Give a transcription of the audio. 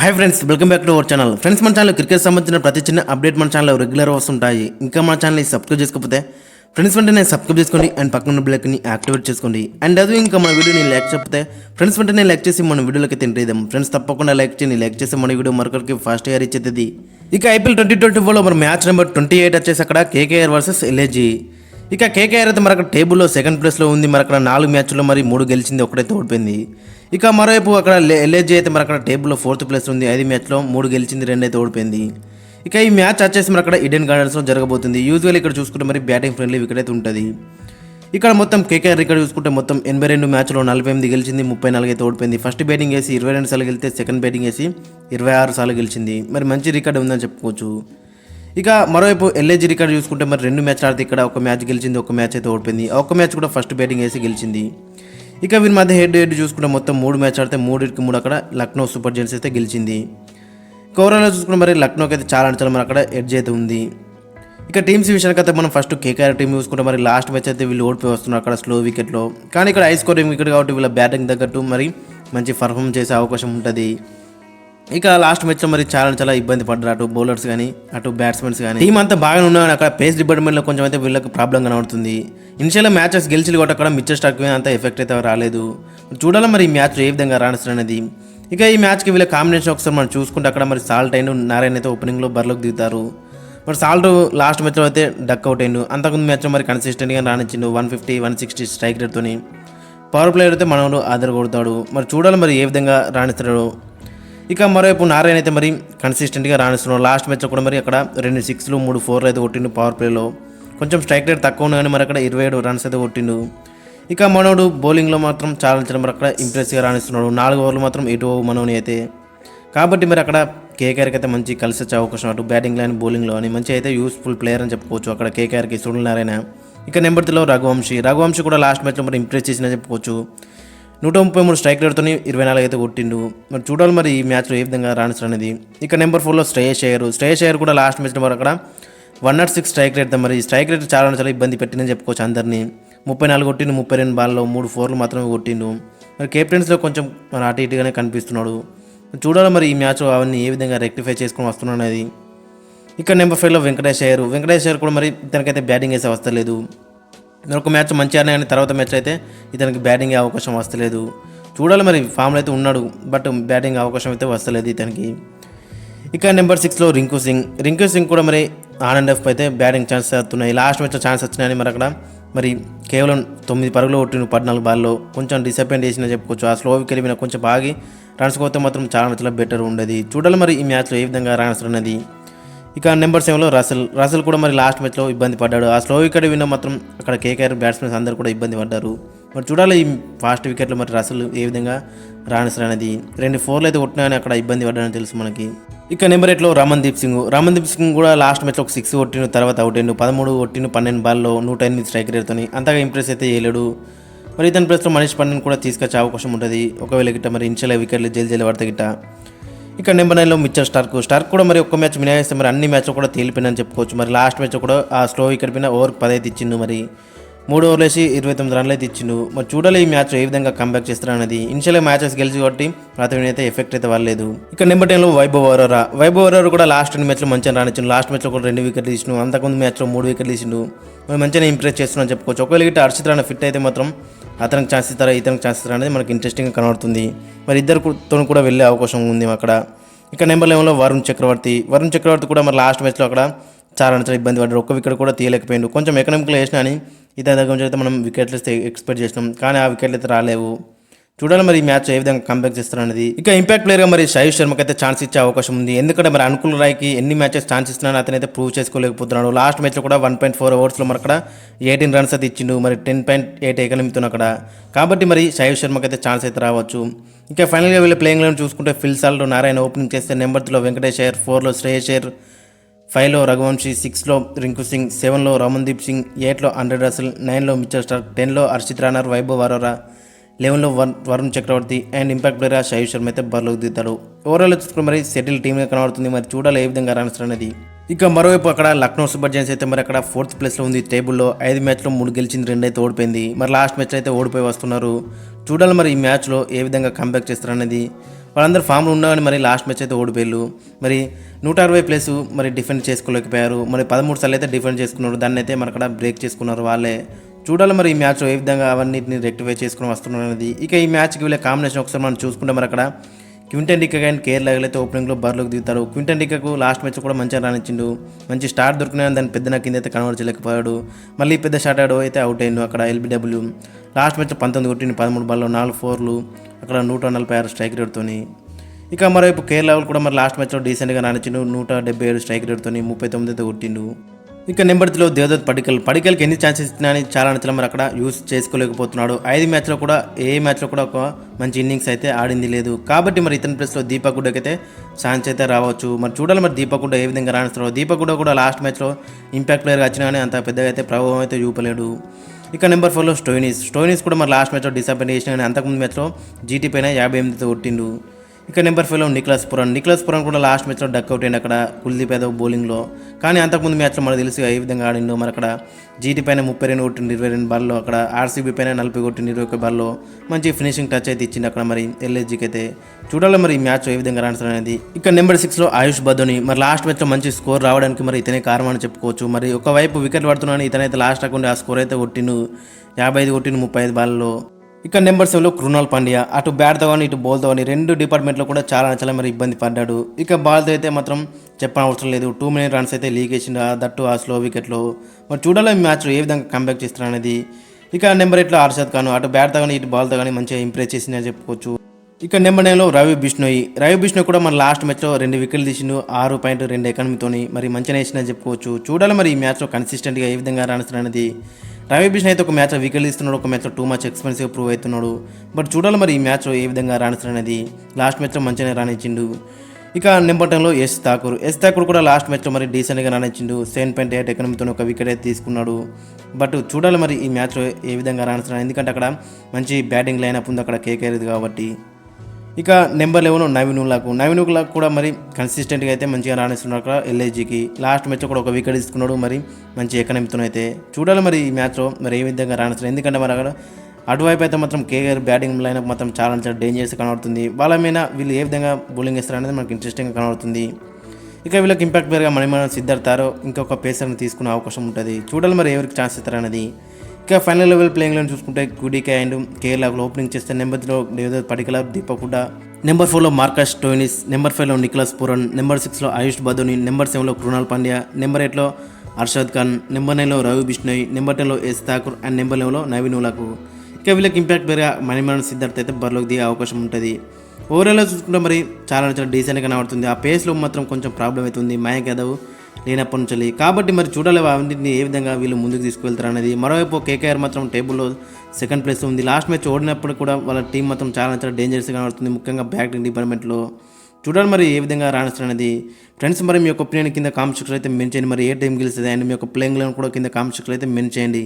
Hi friends, welcome back to our channel. Friends, మన channel cricket సంబంధించిన ప్రతి చిన్న అప్డేట్ మన ఛానల్లో రెగ్యులర్ వస్తుంటాయి. ఇంకా మన ఛానల్ని సబ్స్క్రైబ్ చేసుకోకపోతే ఫ్రెండ్స్ వెంటనే సబ్స్క్రైబ్ చేసుకోండి అండ్ పక్కన బెల్ని యాక్టివేట్ చేసుకోండి. అండ్ అది ఇంకా మన వీడియోని లైక్ చెప్తే ఫ్రెండ్స్ వెంటనే లైక్ చేసి మన వీడియోలకి తింటేద్దాం. ఫ్రెండ్స్ తప్పకుండా లైక్ చేసి మన వీడియో మరొకరికి ఫాస్ట్ గా రీచ్ అవుతుంది. ఇక ఐపీఎల్ 2024లో మన మ్యాచ్ నెంబర్ 28 వచ్చేసి అక్కడ కేకేఆర్ వర్సెస్ ఎల్ఏజీ. ఇక కేకేఆర్ అయితే మరొక టేబుల్లో సెకండ్ ప్లేస్లో ఉంది. మరి అక్కడ 4 మ్యాచ్ల్లో మరి 3 గెలిచింది, ఒకటైతే ఓడిపోయింది. ఇక మరోవైపు అక్కడ ఎల్ఏజీ అయితే మరి అక్కడ టేబుల్లో 4th ప్లేస్ ఉంది. 5 మ్యాచ్లో 3 గెలిచింది, 2 అయితే ఓడిపోయింది. ఇక ఈ మ్యాచ్ వచ్చేసి మరి అక్కడ ఈడెన్ గార్డెన్స్లో జరగబోతుంది. యూజువల్ ఇక్కడ చూసుకుంటే మరి బ్యాటింగ్ ఫ్రెండ్లీ వికెట్ అయితే ఉంటుంది. ఇక్కడ మొత్తం కేకేఆర్ ఇక్కడ చూసుకుంటే మొత్తం 82 మ్యాచ్లో 48 గెలిచింది, 34 అయితే ఓడిపోయింది. ఫస్ట్ బ్యాటింగ్ వేసి 22 సార్లు గెలిస్తే సెకండ్ బ్యాటింగ్ వేసి 26 సార్లు గెలిచింది. మరి మంచి రికార్డు ఉందని చెప్పుకోవచ్చు. ఇక మరోవైపు ఎల్ఏజీ రికార్డు చూసుకుంటే మరి 2 మ్యాచ్ ఆడితే ఇక్కడ ఒక మ్యాచ్ గెలిచింది, ఒక మ్యాచ్ అయితే ఓడిపోయింది. ఒక మ్యాచ్ కూడా ఫస్ట్ బ్యాటింగ్ వేసి గెలిచింది. ఇక వీరి మధ్య హెడ్ చూసుకుంటే మొత్తం 3 మ్యాచ్ ఆడితే 3 అక్కడ లక్నో సూపర్ జెయింట్స్ అయితే గెలిచింది. ఓవరాల్గా చూసుకుంటే మరి లక్నోకి అయితే చాలా అంటే మరి అక్కడ ఎడ్జ్ అయితే ఉంది. ఇక టీమ్స్ విషయానికి అయితే మనం ఫస్ట్ కేకేఆర్ టీం చూసుకుంటే మరి లాస్ట్ మ్యాచ్ అయితే వీళ్ళు ఓడిపోయి వస్తున్నారు అక్కడ స్లో వికెట్లో. కానీ ఇక్కడ హై స్కోరింగ్ వికెట్ కాబట్టి వీళ్ళ బ్యాటింగ్ తగ్గట్టు మరి మంచి పర్ఫామ్ చేసే అవకాశం ఉంటుంది. ఇక లాస్ట్ మ్యాచ్లో మరి చాలా ఇబ్బంది పడ్డారు, అటు బౌలర్స్ కానీ అటు బ్యాట్స్మెన్స్ కానీ. టీం అంతా బాగానే ఉన్నా అక్కడ పేస్ డిపార్ట్మెంట్లో కొంచెం అయితే వీళ్ళకి ప్రాబ్లం కనబడుతుంది. ఇనిషియల్గా మ్యాచెస్ గెలిచి కూడా అక్కడ మిచ్చర్ స్టార్క్ మీద అంత ఎఫెక్ట్ అయితే రాలేదు. చూడాలి మరి ఈ మ్యాచ్ ఏ విధంగా రాణిస్తారనేది. ఇక ఈ మ్యాచ్కి వీళ్ళ కాంబినేషన్ ఒకసారి మనం చూసుకుంటే అక్కడ మరి సాల్ట్ అండ్ నారాయణ అయితే ఓపెనింగ్లో బరిలోకి దిగుతారు. మరి సాల్ట్ లాస్ట్ మ్యాచ్లో అయితే డక్ అవుట్ అయ్యిండు. అంతకుముందు మ్యాచ్లో మరి కన్సిస్టెంట్గా రాణించిండు 150, 160 స్ట్రైక్ రేట్తోని. పవర్ ప్లేయర్ అయితే మనోడు ఆదర కొడతాడు. మరి చూడాలి మరి ఏ విధంగా రాణిస్తాడు. ఇక మరోవైపు నారాయణ అయితే మరి కన్సిస్టెంట్గా రాణిస్తున్నాడు. లాస్ట్ మ్యాచ్లో కూడా మరి అక్కడ 2 6లు 3 4లు అయితే కొట్టిండు. పవర్ ప్లేలో కొంచెం స్ట్రైక్ రేట్ తక్కువ ఉన్నా కానీ మరి అక్కడ 27 రన్స్ అయితే కొట్టిండు. ఇక మనోడు బౌలింగ్లో మాత్రం చాలా మరి అక్కడ ఇంప్రెస్గా రాణిస్తున్నాడు. 4 ఓవర్లు మాత్రం ఎటు మనోని అయితే. కాబట్టి మరి అక్కడ కేకేఆర్కి అయితే మంచి కలిసి వచ్చే అవకాశం, అటు బ్యాటింగ్లో అని బౌలింగ్లో అని మంచి అయితే యూస్ఫుల్ ప్లేయర్ అని చెప్పుకోవచ్చు అక్కడ కేకేఆర్కి సునీల్ నారాయణ. ఇక నెంబర్ 3లో రఘువంశీ కూడా లాస్ట్ మ్యాచ్లో మరి ఇంప్రెస్ చేసిన చెప్పుకోవచ్చు. 133 స్ట్రైక్ రేట్తో 24 అయితే కొట్టిండు. మరి చూడాలి మరి ఈ మ్యాచ్లో ఏ విధంగా రాణిస్తారు అనేది. ఇక నెంబర్ 4లో శ్రేయస్ అయ్యర్ కూడా లాస్ట్ మ్యాచ్లో మరి అక్కడ 106 స్ట్రైక్ రేట్. మరి స్ట్రైక్ రేట్ చాలా ఇబ్బంది పెట్టిందని చెప్పుకోవచ్చు అందరినీ. 34 కొట్టిండు, 32 బాల్లో 3 4లు మాత్రమే కొట్టిండు. మరి కెప్టెన్స్లో కొంచెం మరి అటు ఇటుగానే కనిపిస్తున్నాడు. చూడాలి మరి ఈ మ్యాచ్లో అవన్నీ ఏ విధంగా రెక్టిఫై చేసుకొని వస్తున్నాడు అనేది. ఇక నెంబర్ 5లో వెంకటేష్ అయ్యర్ కూడా మరి ఇతనికైతే బ్యాటింగ్ వేసే వస్తలేదు. ఒక మ్యాచ్ మంచిగా కానీ తర్వాత మ్యాచ్ అయితే ఇతనికి బ్యాటింగ్ అవకాశం వస్తలేదు. చూడాలి మరి ఫామ్లో అయితే ఉన్నాడు, బట్ బ్యాటింగ్ అవకాశం అయితే వస్తలేదు ఇతనికి. ఇక నెంబర్ 6లో రింకు సింగ్ కూడా మరి ఆన్ అండ్ ఆఫ్ అయితే బ్యాటింగ్ ఛాన్స్ వస్తున్నాయి. లాస్ట్ మ్యాచ్లో ఛాన్స్ వచ్చినాయని మరి అక్కడ మరి కేవలం 9 పరుగులు కొట్టిండు 14 బాల్లో. కొంచెం డిసప్పాయింట్ చేసిన చెప్పుకోవచ్చు. ఆ స్లో వికెట్ మీద కొంచెం బాగి రన్స్ కోతే మాత్రం చాలా బెటర్ ఉండేది. చూడాలి మరి ఈ మ్యాచ్లో ఏ విధంగా రాణిస్తున్నది. ఇక నెంబర్ 7లో రసల్ కూడా మరి లాస్ట్ మ్యాచ్లో ఇబ్బంది పడ్డాడు. ఆ స్లో వికెట్ విన్న మాత్రం అక్కడ కేకేఆర్ బ్యాట్స్మెన్స్ అందరూ కూడా ఇబ్బంది పడ్డారు. మరి చూడాలి ఈ ఫాస్ట్ వికెట్లో మరి రసల్ ఏ విధంగా రాణిస్తారు అనేది. 2 4లు అయితే కొట్టినాయని అక్కడ ఇబ్బంది పడ్డాడని తెలుసు మనకి. ఇక నెంబర్ 8లో రమన్దీప్ సింగ్ కూడా లాస్ట్ మ్యాచ్లో ఒక 6 కొట్టిండు, తర్వాత అవుట్ అయ్యిండు. 13 కొట్టిండు 12 బాల్లో 108 స్ట్రైక్ రేట్తో. అంతగా ఇంప్రెస్ అయితే చేయలేడు. మరి ఇతని ప్లేస్లో మనీష్ పండిన్ కూడా తీసుకొచ్చే అవకాశం ఉంటుంది ఒకవేళ గిట్ట మరి ఇనిషియల్ వికెట్లు జల్జల్ పడితే గిట్ట. ఇక నెంబర్ 9లో మిచ్చర్ స్టార్క్ కూడా మరి ఒక్క మ్యాచ్ మినాయిస్తే మరి అన్ని మ్యాచ్లో కూడా తేలిపోయిందని చెప్పుకోవచ్చు. మరి లాస్ట్ మ్యాచ్ కూడా ఆ స్లో వికెట్ పైన ఓవర్కి 10 అయితే ఇచ్చిండు. మరి 3 ఓవర్లు వేసి 29 రన్లు అయితే ఇచ్చిండు. మరి చూడాలి ఈ మ్యాచ్ ఏ విధంగా కంబ్యాక్ చేస్తారనేది. ఇనిషియల్గా మ్యాచెస్ గెలిచి కాబట్టి అతని అయితే ఎఫెక్ట్ అయితే వాళ్ళలేదు. ఇక నెంబర్ 10లో వైభవ్ అరోరా కూడా లాస్ట్ 2 మ్యాచ్లో మంచిగా రానిచ్చిండు. లాస్ట్ మ్యాచ్లో కూడా 2 వికెట్లు తీసిండు. అంతకుముందు మ్యాచ్లో 3 వికెట్లు తీసిండు. మరి మంచిగా ఇంప్రెస్ చేస్తున్నాను చెప్పుకోవచ్చు. ఒకవేళ గిట్ట హర్షిత్ రాణా ఫిట్ అయితే మాత్రం అతనికి ఛాన్స్ ఇస్తారా ఇతనికి ఛాన్స్ ఇస్తారా అనేది మనకి ఇంట్రెస్టింగ్గా కనబడుతుంది. మరి ఇద్దరితో కూడా వెళ్ళే అవకాశం ఉంది అక్కడ. ఇక నెంబర్ 11లో వరుణ్ చక్రవర్తి కూడా మరి లాస్ట్ మ్యాచ్లో అక్కడ చాలా ఇబ్బంది పడ్డాడు. ఒక్క వికెట్ కూడా తీయలేకపోయిండు. కొంచెం ఎకనామిక్లో వేసినా అని ఇతని దగ్గర నుంచి అయితే మనం వికెట్లు ఎక్స్పెక్ట్ చేసినాం, కానీ ఆ వికెట్లు అయితే రాలేవు. చూడాలి మరి ఈ మ్యాచ్ ఏ విధంగా కంబ్యాక్ చేస్తారనేది. ఇక ఇంపాక్ట్ ప్లేయర్గా మరి సాయి శర్మకి అయితే ఛాన్స్ ఇచ్చే అవకాశం ఉంది. ఎందుకంటే మరి అనుకుల్ రాయ్కి ఎన్ని మ్యాచెస్ ఛాన్స్ ఇస్తున్నాను అతనైతే ప్రూవ్ చేసుకోలేకపోతున్నాడు. లాస్ట్ మ్యాచ్లో కూడా 1.4 ఓవర్స్లో మరి అక్కడ 18 రన్స్ అయితే ఇచ్చిండు. మరి 10.8 ఎకనమిక్తో అక్కడ. కాబట్టి మరి సాయి శర్మకి అయితే ఛాన్స్ అయితే రావచ్చు. ఇక ఫైనల్గా వీళ్ళ ప్లేయింగ్ లైన్ చూసుకుంటే ఫిల్ సాల్ట్ నారాయణ ఓపెనింగ్ చేస్తే, నెంబర్ 3లో వెంకటేష్ అయ్యర్, 4లో శ్రేయస్ అయ్యర్, 5లో రఘువంశీ, 6లో రింకు సింగ్, 7లో రమన్దీప్ సింగ్, 8లో ఆండ్రే రసల్, 9లో మిచెల్ స్టార్క్, 10లో హర్షిత్ రాణా, వైభవ్ అరోరా, 11లో Varun Chakravarthy and impact player Sai Sharma అయితే బరిలోకి దిగుతారు. ఓవరాల్ చూసుకుని మరి సెటిల్ టీమ్గా కనబడుతుంది. మరి చూడాలి ఏ విధంగా రాణిస్తారు అనేది. ఇక మరోవైపు అక్కడ లక్నో సూపర్ జైంట్స్ అయితే మరి అక్కడ 4th ప్లేస్లో ఉంది టేబుల్లో. 5 మ్యాచ్లో 3 గెలిచింది, 2 అయితే ఓడిపోయింది. మరి లాస్ట్ మ్యాచ్ అయితే ఓడిపోయి వస్తున్నారు. చూడాలి మరి ఈ మ్యాచ్లో ఏ విధంగా కంబ్యాక్ చేస్తారనేది. వాళ్ళందరూ ఫామ్లో ఉండగానే మరి లాస్ట్ మ్యాచ్ అయితే ఓడిపోయారు. మరి 160 ప్లేస్ మరి డిఫెండ్ చేసుకోలేకపోయారు. మరి 13 సార్లు అయితే డిఫెండ్ చేసుకున్నారు. దాన్ని అయితే మరి అక్కడ బ్రేక్ చేసుకున్నారు వాళ్ళే. చూడాలి మరి ఈ మ్యాచ్లో ఏ విధంగా అవన్నిటిని రెక్టిఫై చేసుకుని వస్తున్నారు అనేది. ఇక ఈ మ్యాచ్కి వీళ్ళ కాంబినేషన్ ఒకసారి మనం చూసుకుంటే మరి అక్కడ క్వింటన్ డికా కానీ కేరళ అయితే ఓపెనింగ్లో బరిలోకి దిగుతారు. క్వింటన్ డికాకు లాస్ట్ మ్యాచ్ కూడా మంచిగా రానిచ్చిండు. మంచి స్టార్ట్ దొరికినా దాన్ని పెద్ద కింద అయితే కన్వర్ట్ చేయలేకపోయాడు. మళ్ళీ పెద్ద షాట్ ఆడు అయితే అవుట్ అయ్యిండు అక్కడ ఎల్బిడబ్ల్యూ. లాస్ట్ మ్యాచ్ 19 కొట్టిండు, 13 బాల్లో 4 4లు, అక్కడ 146 స్ట్రైక్ రేట్తోని. ఇక మరోవైపు కేరళ వాళ్ళు కూడా మరి లాస్ట్ మ్యాచ్లో డీసెంట్గా రానిచ్చిండు. 177 స్ట్రైక్ రేట్తోని 39 అయితే కొట్టిండు. ఇక నెంబర్ 3లో దేవదత్ పడికల్కి ఎన్ని ఛాన్సెస్ ఇచ్చినా అని చాలా నచ్చల మరి అక్కడ యూస్ చేసుకోలేకపోతున్నాడు. 5 మ్యాచ్లో కూడా ఏ మ్యాచ్లో కూడా ఒక మంచి ఇన్నింగ్స్ అయితే ఆడింది లేదు. కాబట్టి మరి ఇతని ప్లేస్లో దీపక్ హుడ్డాకి అయితే ఛాన్స్ అయితే రావచ్చు. మరి చూడాలి మరి దీపక్ హుడ్డా ఏ విధంగా రాణిస్తారో. దీపక్ హుడ్డా కూడా లాస్ట్ మ్యాచ్లో ఇంపాక్ట్ ప్లేయర్గా వచ్చినా కానీ అంత పెద్దగా అయితే ప్రభావం అయితే చూపలేడు. ఇక నెంబర్ 4లో స్టోయినిస్ కూడా మరి లాస్ట్ మ్యాచ్లో డిసప్పాయింట్ చేసినా కానీ అంతకుముందు మ్యాచ్లో జీటీ పైన 58 కొట్టిండు. ఇక నెంబర్ 5లో నిక్లాస్ పురాన్ కూడా లాస్ట్ మ్యాచ్లో డక్అవుట్ అయింది అక్కడ కుల్దీప్ యాదవ్ బౌలింగ్లో. కానీ అంతకుముందు మ్యాచ్లో మనకు తెలుసు ఏ విధంగా ఆడిండు. మరి అక్కడ జీటీ పైన 32 కొట్టిండు 22 బాల్లో, అక్కడ ఆర్సీబీ పైన 40 కొట్టిండు 21 బాల్లో. మంచి ఫినిషింగ్ టచ్ అయితే ఇచ్చింది అక్కడ మరి ఎల్ఎస్జీకి అయితే. చూడాలి మరి ఈ మ్యాచ్ ఏ విధంగా రాణిస్తారు అనేది. ఇక నెంబర్ 6లో ఆయుష్ బదోని మరి లాస్ట్ మ్యాచ్లో మంచి స్కోర్ రావడానికి మరి ఇతనే కారణం అని చెప్పుకోవచ్చు. మరి ఒకవైపు వికెట్ పడుతున్నాను ఇతనైతే లాస్ట్ అకౌంట్ ఆ స్కోర్ అయితే కొట్టిండు 55 కొట్టిండు 35 బాల్లో. ఇక నెంబర్ 7లో కృణాల్ పాండ్యా అటు బ్యాట్తో కానీ ఇటు బాల్తో కానీ 2 డిపార్ట్మెంట్లో కూడా చాలా మరి ఇబ్బంది పడ్డాడు. ఇక బాల్తో అయితే మాత్రం చెప్పనవసరం లేదు. 2 మిలియన్ రన్స్ అయితే లీక్ చేసిండు దట్టు ఆ స్లో వికెట్లో. మరి చూడాలి ఈ మ్యాచ్లో ఏ విధంగా కంబ్యాక్ చేస్తారు అనేది. ఇక నెంబర్ 8లో హర్షద్ ఖాన్ అటు బ్యాట్తో కానీ ఇటు బాల్తో కానీ మంచిగా ఇంప్రెస్ చేసిందని చెప్పుకోవచ్చు. ఇక నెంబర్ 9లో రవి బిష్ణోయ్ కూడా మన లాస్ట్ మ్యాచ్లో 2 వికెట్లు తీసిండు 6.2 ఎకానమీతోని. మరి మంచిగా వేసిందని చెప్పుకోవచ్చు. చూడాలి మరి ఈ మ్యాచ్లో కన్సిస్టెంట్గా ఏ విధంగా రాణిస్తారు అనేది. రవి బిష్ణోయ్ అయితే ఒక మ్యాచ్లో వికెట్లు ఇస్తున్నాడు, ఒక మ్యాచ్లో టూ మచ్ ఎక్స్పెన్సివ్ ప్రూవ్ అవుతున్నాడు. బట్ చూడాలి మరి ఈ మ్యాచ్లో ఏ విధంగా రాణిస్తారు అనేది. లాస్ట్ మ్యాచ్లో మంచిగానే రాణించిండు. ఇక నెంబర్ 10లో యశ్ ఠాకూర్ కూడా లాస్ట్ మ్యాచ్లో మరి డీసెంట్గా రాణించిండు. 7.8 ఎకానమీతో ఒక వికెట్ అయితే తీసుకున్నాడు. బట్ చూడాలి మరి ఈ మ్యాచ్లో ఏ విధంగా రాణిస్తున్నారు. ఎందుకంటే అక్కడ మంచి బ్యాటింగ్ లైనప్ ఉంది అక్కడ కేకేఆర్ కాబట్టి. ఇక నెంబర్ 11 నవీన్ ఉల్లాకు కూడా మరి కన్సిస్టెంట్గా అయితే మంచిగా రాణిస్తున్నారు అక్కడ ఎల్ఐజీకి. లాస్ట్ మ్యాచ్లో కూడా ఒక వికెట్ తీసుకున్నాడు మరి మంచి ఎకనమీతో అయితే. చూడాలి మరి ఈ మ్యాచ్లో మరి ఏ విధంగా రాణిస్తున్నారు. ఎందుకంటే మరి అక్కడ అటువైపు అయితే మాత్రం కేకేఆర్ బ్యాటింగ్ లైనప్ మాత్రం చాలా డేంజర్స్ కనబడుతుంది. వాళ్ళ మీద వీళ్ళు ఏ విధంగా బౌలింగ్ ఇస్తారు అనేది మనకు ఇంట్రెస్టింగ్గా కనబడుతుంది. ఇక వీళ్ళకి ఇంపాక్ట్ ప్లేయర్గా మణిమారన్ సిద్ధార్థారో ఇంకొక పేసర్ని తీసుకునే అవకాశం ఉంటుంది. చూడాలి మరి ఎవరికి ఛాన్స్ ఇస్తారనేది. ఇక ఫైనల్ లెవెల్ ప్లేయింగ్లో చూసుకుంటే కుడికే అండ్ కేరళలో ఓపెనింగ్ చేస్తే నెంబర్ 3లో దేవదత్ పడికల్, దీపక్ హుడ్డా, నెంబర్ 4లో మార్కస్ స్టోయినిస్, నెంబర్ 5లో నిక్లాస్ పురాన్, నెంబర్ 6లో ఆయుష్ బదోని, నెంబర్ 7లో కృణాల్ పాండ్యా, నెంబర్ 8లో హర్షద్ ఖాన్, నెంబర్ 9లో రవి బిష్ణోయ్, నెంబర్ 10లో యశ్ ఠాకూర్ అండ్ నెంబర్ 11లో నవీన్ ఉల్లాకు. ఇక వీళ్ళకి ఇంపాక్ట్ పేరుగా మణిమారన్ సిద్ధార్థ్ అయితే బరిలోకి దిగే అవకాశం ఉంటుంది. ఓవరాల్గా చూసుకుంటే మరి చాలా డీసెంట్గా కనబడుతుంది. ఆ పేస్లో మాత్రం కొంచెం ప్రాబ్లం అవుతుంది మయాంక్ యాదవ్ లేనప్పటి నుంచి. కాబట్టి మరి చూడాలి అవన్నింటిని ఏ విధంగా వీళ్ళు ముందుకు తీసుకువెళ్తారు అనేది. మరోవైపు కేకేఆర్ మాత్రం టేబుల్లో సెకండ్ ప్లేస్ ఉంది. లాస్ట్ మ్యాచ్ ఓడినప్పుడు కూడా వాళ్ళ టీం మాత్రం చాలా డేంజరస్గా కనబడుతుంది, ముఖ్యంగా బ్యాటింగ్ డిపార్ట్మెంట్లో. చూడాలి మరి ఏ విధంగా రాణిస్తారు అనేది. ఫ్రెండ్స్ మరి మీ యొక్క ఒపీనియన్ కింద కామెంట్ సెక్షన్లో అయితే మెన్షన్ చేయండి. మరి ఏ టీం గెలుస్తుంది అండ్ మీ యొక్క ప్లేయింగ్లను కూడా కింద కామెంట్ సెక్షన్లో అయితే మెన్షన్ చేయండి.